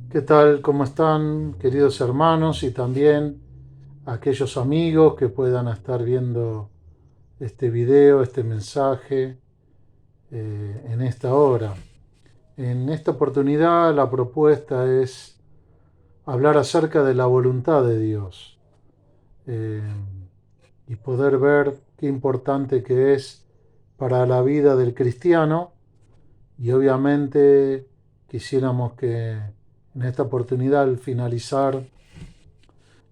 ¿Qué tal? ¿Cómo están, queridos hermanos? Y también aquellos amigos que puedan estar viendo este video, este mensaje en esta hora. En esta oportunidad la propuesta es hablar acerca de la voluntad de Dios eh, y poder ver qué importante que es para la vida del cristiano. Y obviamente quisiéramos que en esta oportunidad, al finalizar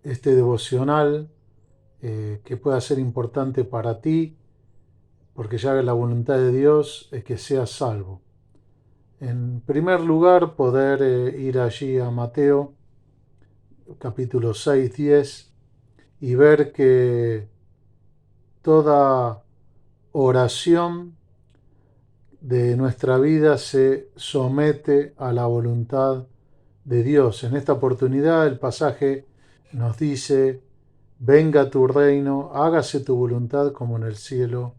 este devocional, que pueda ser importante para ti, porque ya la voluntad de Dios es que seas salvo. En primer lugar, poder ir allí a Mateo capítulo 6, 10 y ver que toda oración de nuestra vida se somete a la voluntad de Dios. En esta oportunidad el pasaje nos dice: venga tu reino, hágase tu voluntad como en el cielo,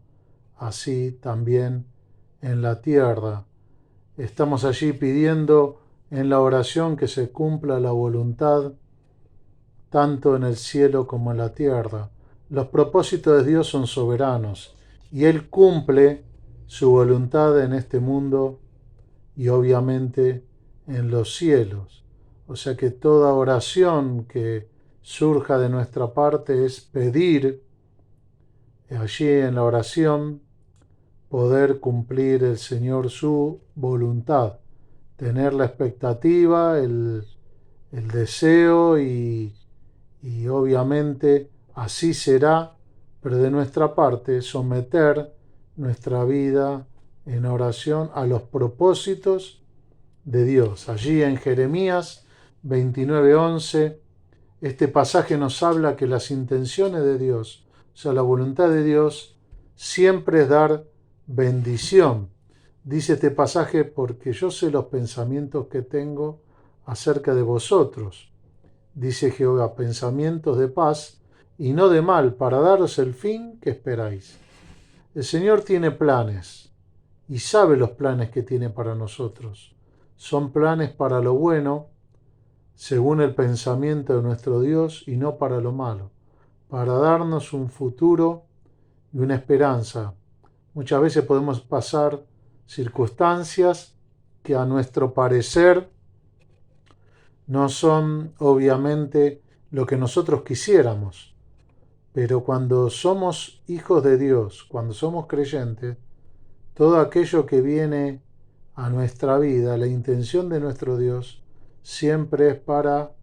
así también en la tierra. Estamos allí pidiendo en la oración que se cumpla la voluntad tanto en el cielo como en la tierra. Los propósitos de Dios son soberanos y Él cumple su voluntad en este mundo y obviamente en los cielos. O sea que toda oración que surja de nuestra parte es pedir allí en la oración poder cumplir el Señor su voluntad, tener la expectativa, el deseo y obviamente así será, pero de nuestra parte someter nuestra vida en oración a los propósitos de Dios. Allí en Jeremías 29:11, este pasaje nos habla que las intenciones de Dios, o sea, la voluntad de Dios, siempre es dar bendición. Dice este pasaje: porque yo sé los pensamientos que tengo acerca de vosotros, dice Jehová, pensamientos de paz y no de mal, para daros el fin que esperáis. El Señor tiene planes y sabe los planes que tiene para nosotros. Son planes para lo bueno, según el pensamiento de nuestro Dios, y no para lo malo, para darnos un futuro y una esperanza. Muchas veces podemos pasar circunstancias que a nuestro parecer no son obviamente lo que nosotros quisiéramos, pero cuando somos hijos de Dios, cuando somos creyentes, todo aquello que viene a nuestra vida, la intención de nuestro Dios, siempre es para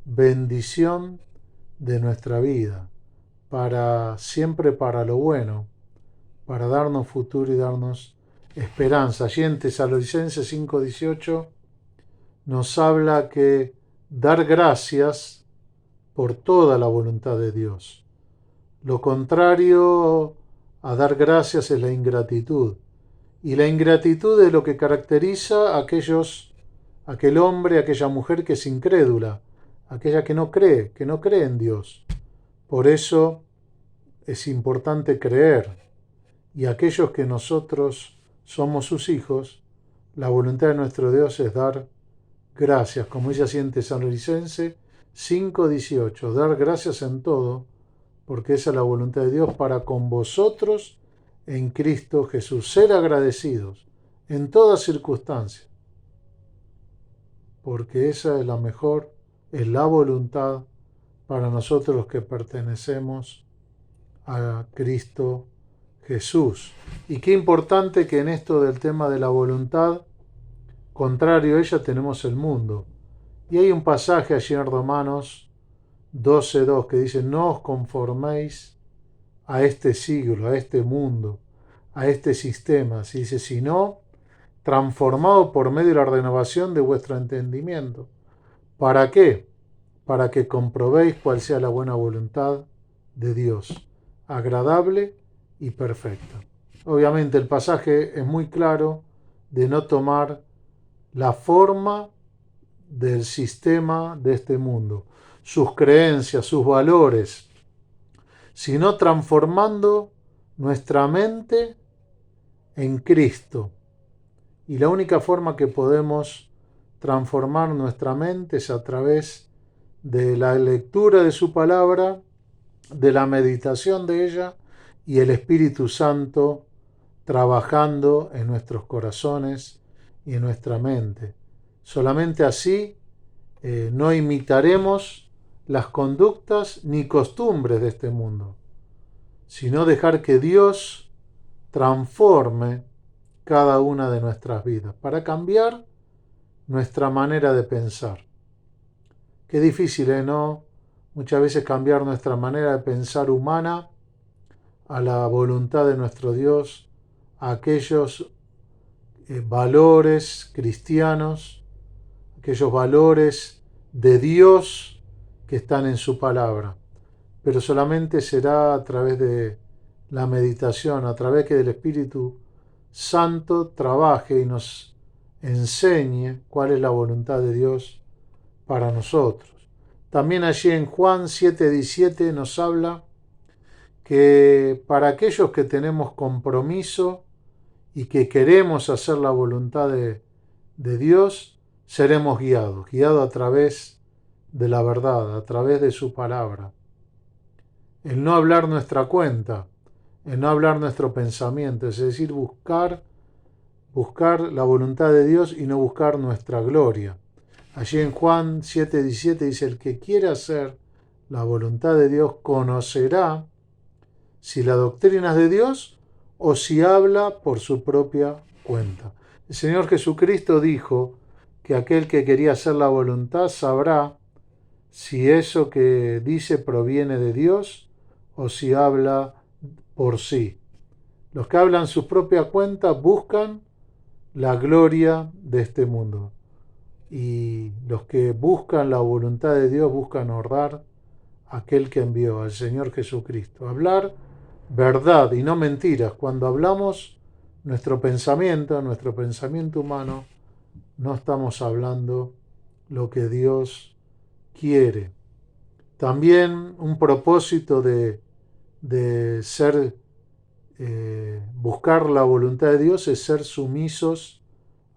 bendición de nuestra vida, siempre para lo bueno, para darnos futuro y darnos esperanza. Allí en Tesalonicenses 5:18 nos habla que dar gracias por toda la voluntad de Dios. Lo contrario a dar gracias es la ingratitud. Y la ingratitud es lo que caracteriza a aquel hombre, aquella mujer que es incrédula, aquella que no cree en Dios. Por eso es importante creer. Y aquellos que nosotros somos sus hijos, la voluntad de nuestro Dios es dar gracias, como ella siente Tesalonicenses 5:18, dar gracias en todo, porque esa es la voluntad de Dios para con vosotros en Cristo Jesús. Ser agradecidos en todas circunstancias, porque esa es la mejor, es la voluntad para nosotros los que pertenecemos a Cristo Jesús. Y qué importante que en esto del tema de la voluntad, contrario a ella tenemos el mundo. Y hay un pasaje allí en Romanos 12:2 que dice: no os conforméis a este siglo, a este mundo, a este sistema. Se dice: sino transformado por medio de la renovación de vuestro entendimiento. ¿Para qué? Para que comprobéis cuál sea la buena voluntad de Dios, agradable y perfecta. Obviamente el pasaje es muy claro de no tomar la forma del sistema de este mundo, sus creencias, sus valores, sino transformando nuestra mente en Cristo. Y la única forma que podemos transformar nuestra mente es a través de la lectura de su palabra, de la meditación de ella y el Espíritu Santo trabajando en nuestros corazones y en nuestra mente. Solamente así no imitaremos las conductas ni costumbres de este mundo, sino dejar que Dios transforme cada una de nuestras vidas para cambiar nuestra manera de pensar. Qué difícil, ¿no? Muchas veces cambiar nuestra manera de pensar humana a la voluntad de nuestro Dios, a aquellos valores cristianos, aquellos valores de Dios que están en su palabra. Pero solamente será a través de la meditación, a través que el Espíritu Santo trabaje y nos enseñe cuál es la voluntad de Dios para nosotros. También allí en Juan 7:17 nos habla que para aquellos que tenemos compromiso y que queremos hacer la voluntad de Dios, seremos guiados a través de la verdad, a través de su palabra. El no hablar nuestra cuenta, el no hablar nuestro pensamiento, es decir, buscar la voluntad de Dios y no buscar nuestra gloria. Allí en Juan 7:17 dice, el que quiere hacer la voluntad de Dios conocerá si la doctrina es de Dios o si habla por su propia cuenta. El Señor Jesucristo dijo que aquel que quería hacer la voluntad sabrá si eso que dice proviene de Dios o si habla por sí. Los que hablan su propia cuenta buscan la gloria de este mundo. Y los que buscan la voluntad de Dios buscan honrar a aquel que envió, al Señor Jesucristo. Hablar verdad y no mentiras. Cuando hablamos nuestro pensamiento humano, no estamos hablando lo que Dios quiere. También un propósito de ser, buscar la voluntad de Dios es ser sumisos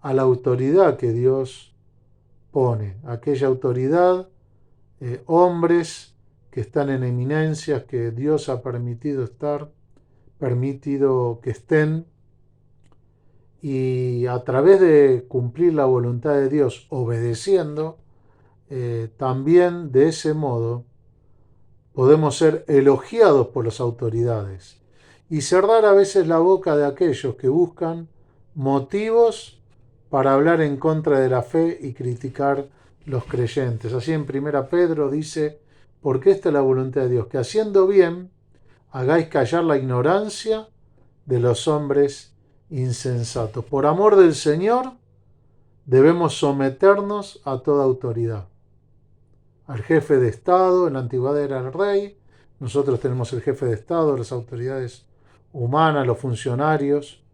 a la autoridad que Dios pone. Aquella autoridad, hombres que están en eminencias que Dios ha permitido que estén, y a través de cumplir la voluntad de Dios obedeciendo, también de ese modo podemos ser elogiados por las autoridades y cerrar a veces la boca de aquellos que buscan motivos para hablar en contra de la fe y criticar los creyentes. Así en 1 Pedro dice, porque esta es la voluntad de Dios, que haciendo bien hagáis callar la ignorancia de los hombres insensatos. Por amor del Señor debemos someternos a toda autoridad. Al jefe de Estado, en la antigüedad era el rey, nosotros tenemos el jefe de Estado, las autoridades humanas, los funcionarios,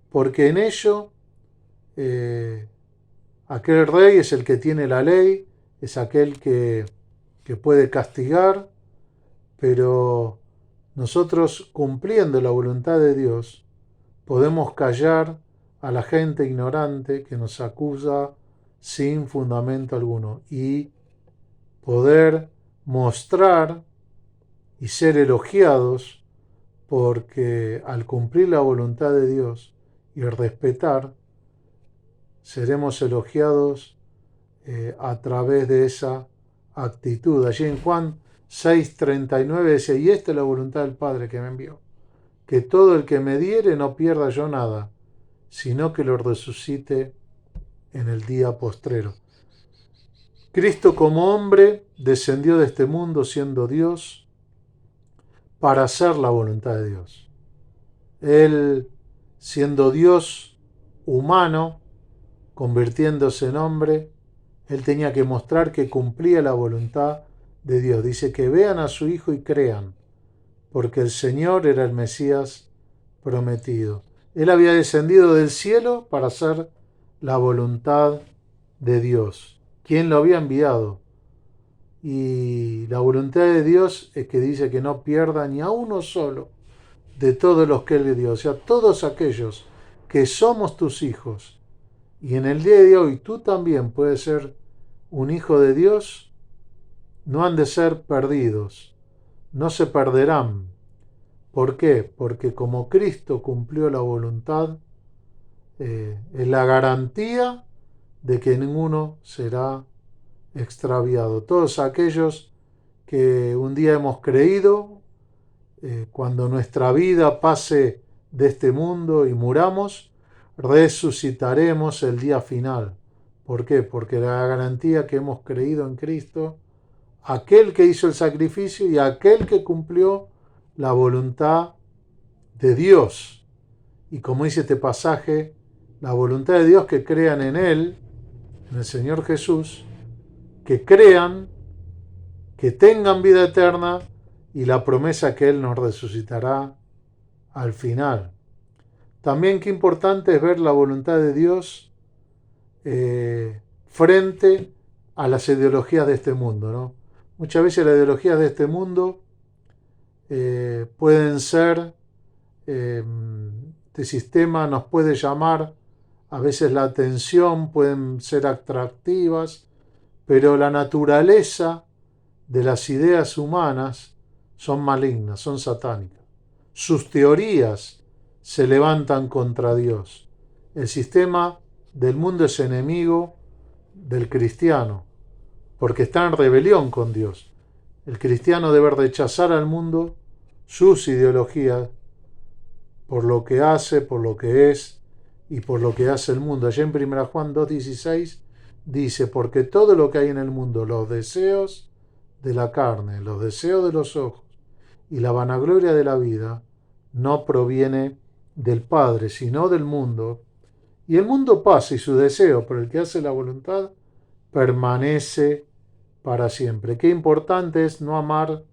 porque en ello aquel rey es el que tiene la ley, es aquel que puede castigar, pero nosotros, cumpliendo la voluntad de Dios, podemos callar a la gente ignorante que nos acusa sin fundamento alguno y poder mostrar y ser elogiados porque al cumplir la voluntad de Dios y respetar, seremos elogiados a través de esa actitud. Allí en Juan 6:39 dice, y esta es la voluntad del Padre que me envió, que todo el que me diere no pierda yo nada, sino que lo resucite en el día postrero. Cristo como hombre descendió de este mundo siendo Dios para hacer la voluntad de Dios. Él, siendo Dios humano, convirtiéndose en hombre, él tenía que mostrar que cumplía la voluntad de Dios. Dice que vean a su Hijo y crean, porque el Señor era el Mesías prometido. Él había descendido del cielo para hacer la voluntad de Dios. ¿Quién lo había enviado? Y la voluntad de Dios es que dice que no pierda ni a uno solo de todos los que Él le dio. O sea, todos aquellos que somos tus hijos Y en el día de hoy tú también puedes ser un hijo de Dios. No han de ser perdidos, no se perderán. ¿Por qué? Porque como Cristo cumplió la voluntad, es la garantía de que ninguno será extraviado. Todos aquellos que un día hemos creído, cuando nuestra vida pase de este mundo y muramos, resucitaremos el día final. ¿Por qué? Porque la garantía que hemos creído en Cristo, aquel que hizo el sacrificio y aquel que cumplió la voluntad de Dios. Y como dice este pasaje, la voluntad de Dios, que crean en Él, en el Señor Jesús, que crean, que tengan vida eterna y la promesa que Él nos resucitará al final. También qué importante es ver la voluntad de Dios frente a las ideologías de este mundo, ¿no? Muchas veces las ideologías de este mundo pueden ser, este sistema nos puede llamar a veces la atención, pueden ser atractivas, pero la naturaleza de las ideas humanas son malignas, son satánicas. Sus teorías se levantan contra Dios. El sistema del mundo es enemigo del cristiano, porque está en rebelión con Dios. El cristiano debe rechazar al mundo, sus ideologías, por lo que hace, por lo que es y por lo que hace el mundo. Allí en 1 Juan 2:16 dice, porque todo lo que hay en el mundo, los deseos de la carne, los deseos de los ojos y la vanagloria de la vida, no proviene del Padre, sino del mundo. Y el mundo pasa y su deseo, pero el que hace la voluntad permanece para siempre. Qué importante es no amar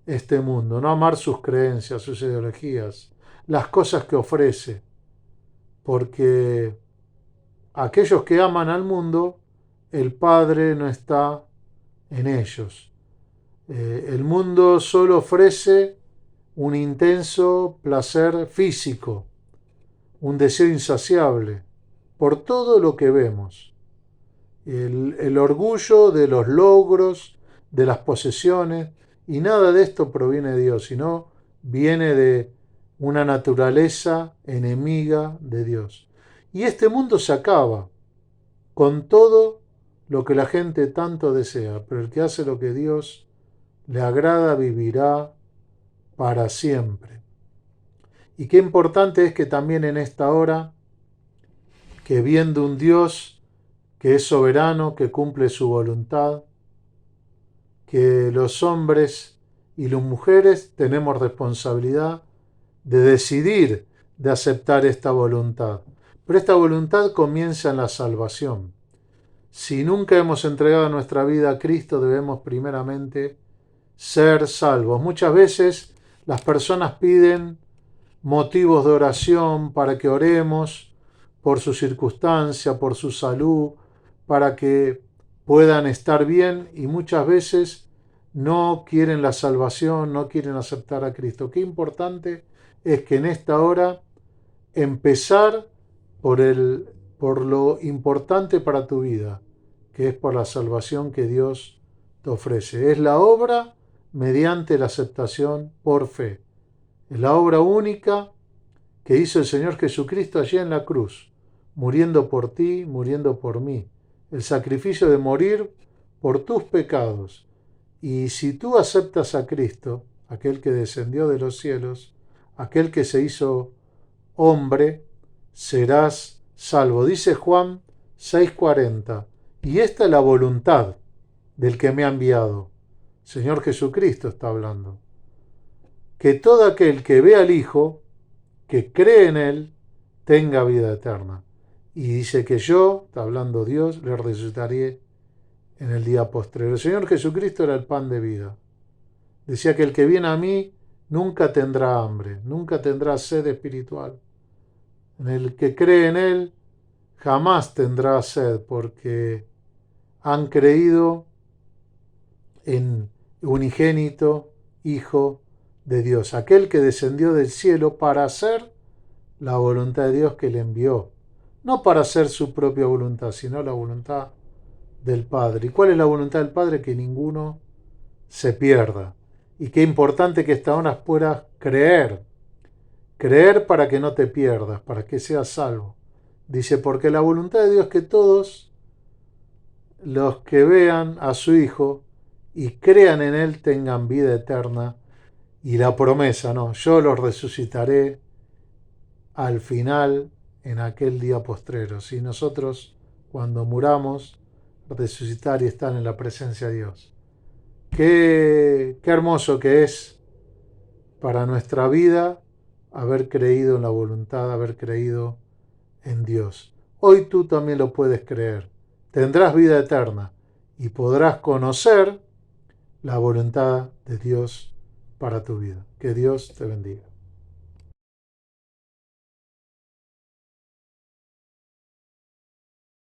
este mundo, no amar sus creencias, sus ideologías, las cosas que ofrece, porque aquellos que aman al mundo, el Padre no está en ellos. El mundo solo ofrece un intenso placer físico, un deseo insaciable por todo lo que vemos. El orgullo de los logros, de las posesiones, y nada de esto proviene de Dios, sino viene de una naturaleza enemiga de Dios. Y este mundo se acaba con todo lo que la gente tanto desea, pero el que hace lo que Dios le agrada vivirá para siempre. Y qué importante es que también en esta hora, que viendo un Dios que es soberano, que cumple su voluntad, que los hombres y las mujeres tenemos responsabilidad de decidir, de aceptar esta voluntad. Pero esta voluntad comienza en la salvación. Si nunca hemos entregado nuestra vida a Cristo, debemos primeramente ser salvos. Muchas veces las personas piden motivos de oración para que oremos por su circunstancia, por su salud, para que puedan estar bien, y muchas veces no quieren la salvación, no quieren aceptar a Cristo. Qué importante es que en esta hora empezar por lo importante para tu vida, que es por la salvación que Dios te ofrece. Es la obra mediante la aceptación por fe. Es la obra única que hizo el Señor Jesucristo allí en la cruz, muriendo por ti, muriendo por mí. El sacrificio de morir por tus pecados. Y si tú aceptas a Cristo, aquel que descendió de los cielos, aquel que se hizo hombre, serás salvo. Dice Juan 6:40. Y esta es la voluntad del que me ha enviado. Señor Jesucristo está hablando. Que todo aquel que ve al Hijo, que cree en Él, tenga vida eterna. Y dice que yo, está hablando Dios, le resucitaré en el día postrero. El Señor Jesucristo era el pan de vida. Decía que el que viene a mí nunca tendrá hambre, nunca tendrá sed espiritual. En el que cree en Él jamás tendrá sed, porque han creído en unigénito Hijo de Dios, aquel que descendió del cielo para hacer la voluntad de Dios que le envió. no para hacer su propia voluntad, sino la voluntad del Padre. ¿Y cuál es la voluntad del Padre? Que ninguno se pierda. Y qué importante que esta hora puedas creer. Creer para que no te pierdas, para que seas salvo. Dice, porque la voluntad de Dios es que todos los que vean a su Hijo y crean en Él tengan vida eterna. Y la promesa, no, yo los resucitaré al final, en aquel día postrero. Si nosotros, cuando muramos, resucitar y estar en la presencia de Dios. Qué hermoso que es para nuestra vida haber creído en la voluntad, haber creído en Dios. Hoy tú también lo puedes creer. Tendrás vida eterna y podrás conocer la voluntad de Dios para tu vida. Que Dios te bendiga.